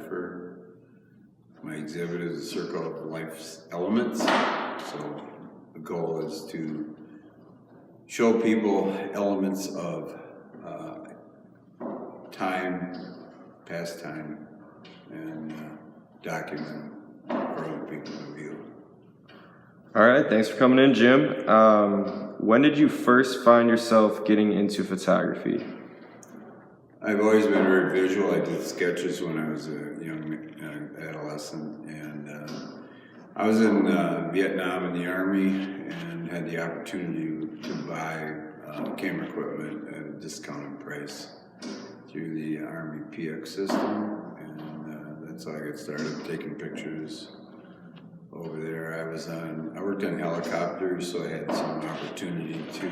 photographer. My exhibit is a circle of life's elements. So the goal is to show people elements of time, past time, and document for other people to view. All right, thanks for coming in, Jim. When did you first find yourself getting into photography? I've always been very visual. I did sketches when I was a young adolescent, and I was in Vietnam in the Army and had the opportunity to buy camera equipment at a discounted price through the Army PX system, and that's how I got started taking pictures over there. I worked on helicopters, so I had some opportunity to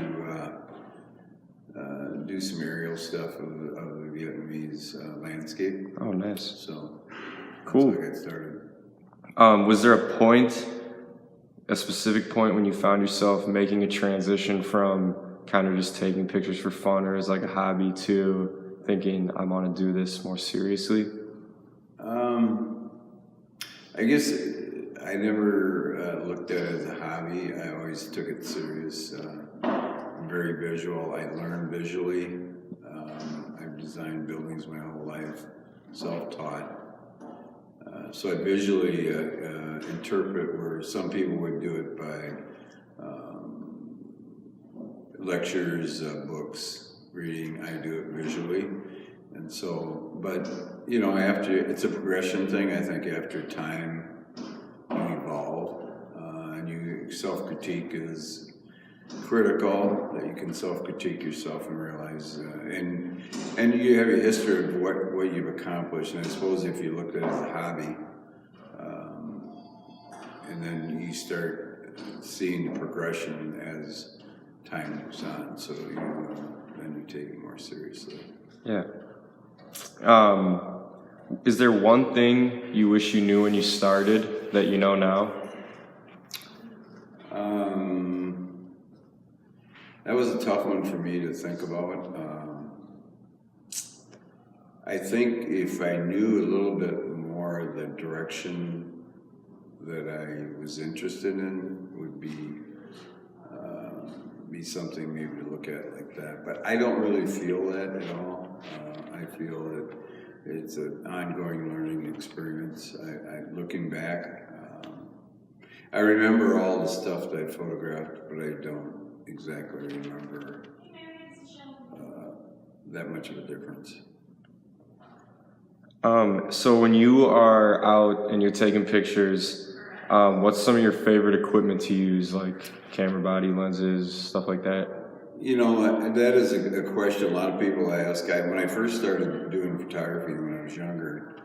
do some aerial stuff of the Vietnamese landscape. Oh, nice. So cool. That's how I got started. Was there a specific point when you found yourself making a transition from kind of just taking pictures for fun or as like a hobby to thinking, I want to do this more seriously? I guess I never looked at it as a hobby. I always took it serious. I'm very visual. I learn visually. I've designed buildings my whole life, self-taught. So I visually interpret where some people would do it by lectures, books, reading. I do it visually. And so, but you know, it's a progression thing. I think after time, you evolve, and you self-critique is critical. That you can self-critique yourself and realize, and you have a history of what you've accomplished. And I suppose if you look at it as a hobby, and then you start seeing the progression as time moves on, so then you take it more seriously. Yeah. Is there one thing you wish you knew when you started that you know now? That was a tough one for me to think about. I think if I knew a little bit more the direction that I was interested in would be something maybe to look at like that. But I don't really feel that at all. I feel that it's an ongoing learning experience. Looking back, I remember all the stuff that I photographed, but I don't exactly remember that much of a difference. So when you are out and you're taking pictures, what's some of your favorite equipment to use, like camera body, lenses, stuff like that? You know, that is a question a lot of people ask. When I first started doing photography when I was younger,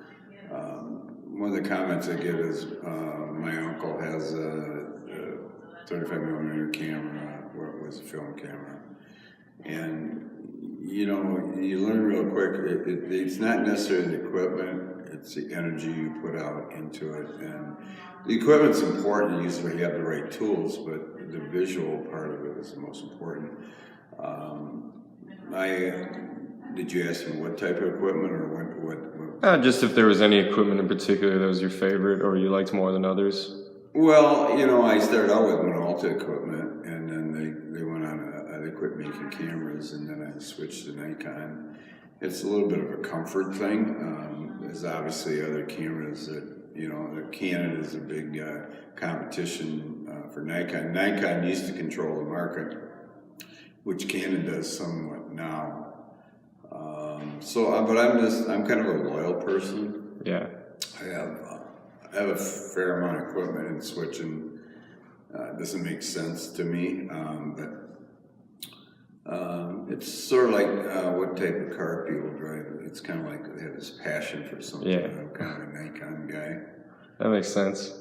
one of the comments I get is my uncle has a 35mm camera, where it was a film camera. And, you know, you learn real quick, it's not necessarily the equipment, it's the energy you put out into it. And the equipment's important, usually you have the right tools, but the visual part of it is the most important. Did you ask me what type of equipment or what? Just if there was any equipment in particular that was your favorite or you liked more than others? Well, you know, I started out with Minolta equipment, and then they went on, they quit making cameras, and then I switched to Nikon. It's a little bit of a comfort thing. There's obviously other cameras that, you know, Canon is a big competition for Nikon. Nikon used to control the market, which Canon does somewhat now. But I'm kind of a loyal person. Yeah. I have a fair amount of equipment, and switching doesn't make sense to me. It's sort of like what type of car people drive. It's kind of like they have this passion for something. Yeah. I'm kind of a Nikon guy. That makes sense.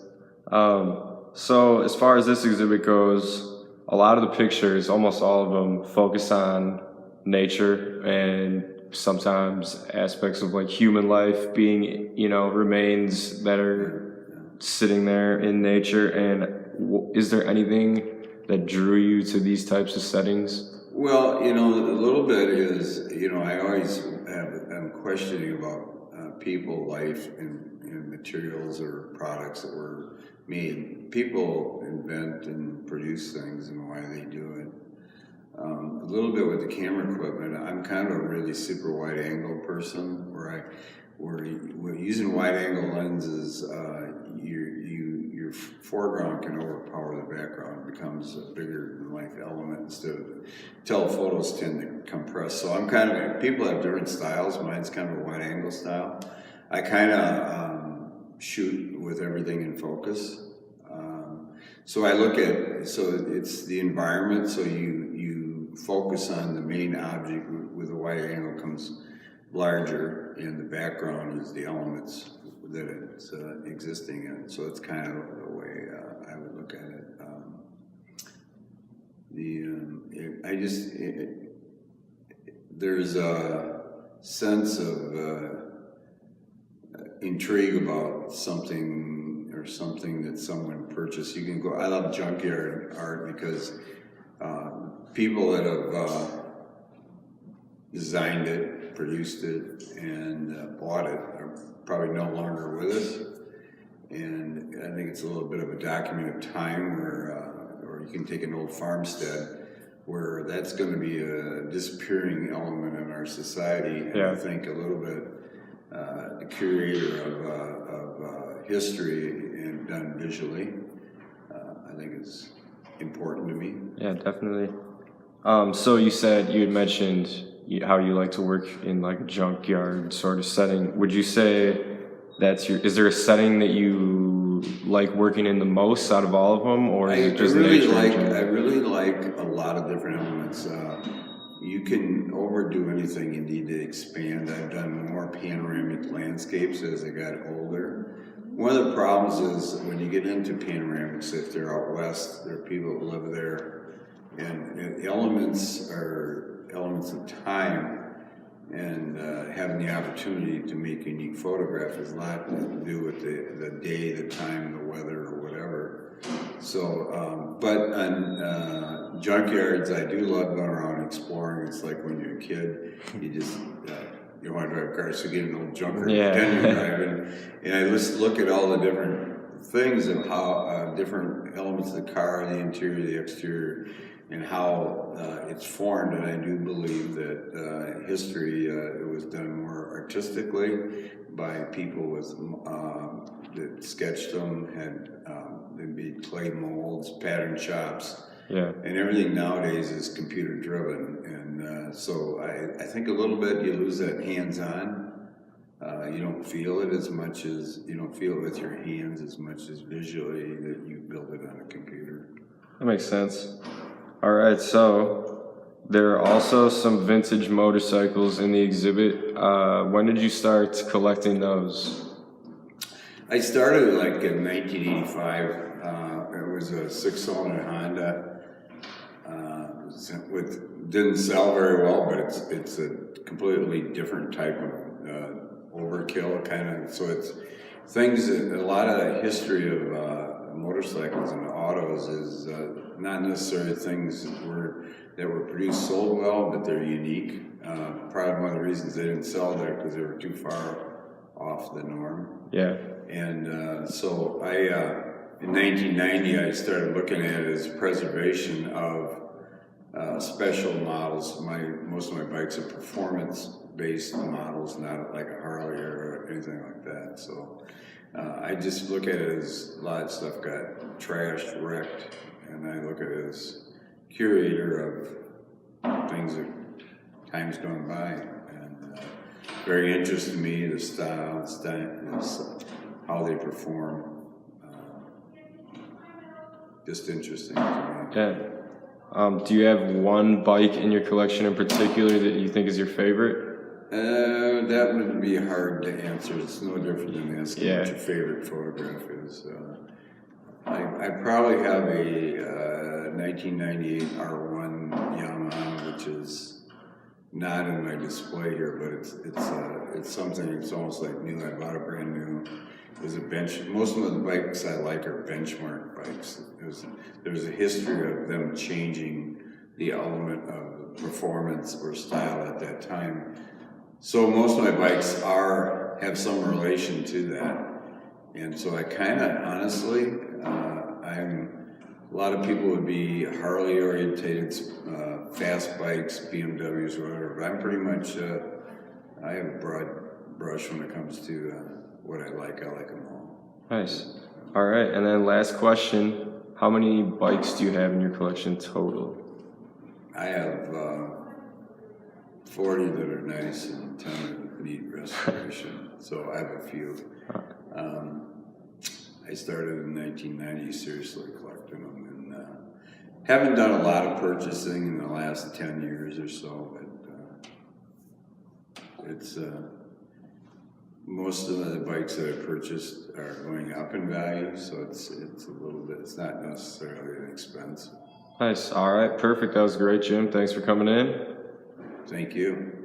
So as far as this exhibit goes, a lot of the pictures, almost all of them, focus on nature and sometimes aspects of like human life being, you know, remains that are sitting there in nature. And is there anything that drew you to these types of settings? Well, you know, a little bit is, you know, I always am questioning about people, life, and materials or products that were made. People invent and produce things and why they do it. A little bit with the camera equipment, I'm kind of a really super wide angle person where using wide angle lenses, your foreground can overpower the background. It becomes a bigger than life element instead of telephotos tend to compress. So I'm kind of, people have different styles. Mine's kind of a wide angle style. I kind of shoot with everything in focus. So I look at, so it's the environment, so you focus on the main object. With a wide angle comes larger, and the background is the elements that it's existing in. So it's kind of the way I would look at it. There's a sense of intrigue about something or something that someone purchased. You can go, I love junkyard art because people that have designed it, produced it, and bought it are probably no longer with us. And I think it's a little bit of a document of time where, or you can take an old farmstead where that's going to be a disappearing element in our society. And I think a little bit the curator of history and done visually, I think is important to me. Yeah, definitely. So you said, you had mentioned how you like to work in like a junkyard sort of setting. Would you say is there a setting that you like working in the most out of all of them, or is it just nature? I really like a lot of different elements. You can overdo anything you need to expand. I've done more panoramic landscapes as I got older. One of the problems is when you get into panoramics, if they're out west, there are people that live there, and the elements are elements of time. And having the opportunity to make a unique photograph has a lot to do with the day, the time, the weather, or whatever. So, but on junkyards, I do love going around exploring. It's like when you're a kid, you just you want to drive cars, so get an old junker, pretend you're driving, and I just look at all the different things of how different elements of the car, the interior, the exterior, and how it's formed. And I do believe that history, it was done more artistically by people with that sketched them, had they'd be clay molds, pattern shops, and everything nowadays is computer driven. And so I think a little bit you lose that hands-on. You don't feel it as much as, you don't feel it with your hands as much as visually that you build it on a computer. That makes sense. All right, so there are also some vintage motorcycles in the exhibit. When did you start collecting those? I started like in 1985. It was a 6-cylinder Honda. Didn't sell very well, but it's a completely different type of overkill kind of. So it's things that a lot of history of motorcycles and autos is not necessarily things that were produced sold well, but they're unique. Probably one of the reasons they didn't sell there because they were too far off the norm. Yeah. And so in 1990, I started looking at it as preservation of special models. Most of my bikes are performance-based models, not like a Harley or anything like that. So I just look at it as a lot of stuff got trashed, wrecked, and I look at it as curator of things that time's gone by. And very interesting to me, the style, how they perform. Just interesting to me. Yeah. Do you have one bike in your collection in particular that you think is your favorite? That would be hard to answer. It's no different than asking what your favorite photograph is. I probably have a 1998 R1 Yamaha, which is not in my display here, but it's something. It's almost like new. I bought it brand new. There's a most of the bikes I like are benchmark bikes. There's a history of them changing the element of performance or style at that time. So most of my bikes are have some relation to that. And so I kind of, honestly, a lot of people would be Harley orientated, fast bikes, BMWs, or whatever, but I'm pretty much, I have a broad brush when it comes to what I like. I like them all. Nice. All right, and then last question. How many bikes do you have in your collection total? I have 40 that are nice and 10 that need restoration, so I have a few. I started in 1990 seriously collecting them, and haven't done a lot of purchasing in the last 10 years or so, but it's most of the bikes that I purchased are going up in value, so it's a little bit, it's not necessarily an expense. Nice. All right, perfect. That was great, Jim. Thanks for coming in. Thank you.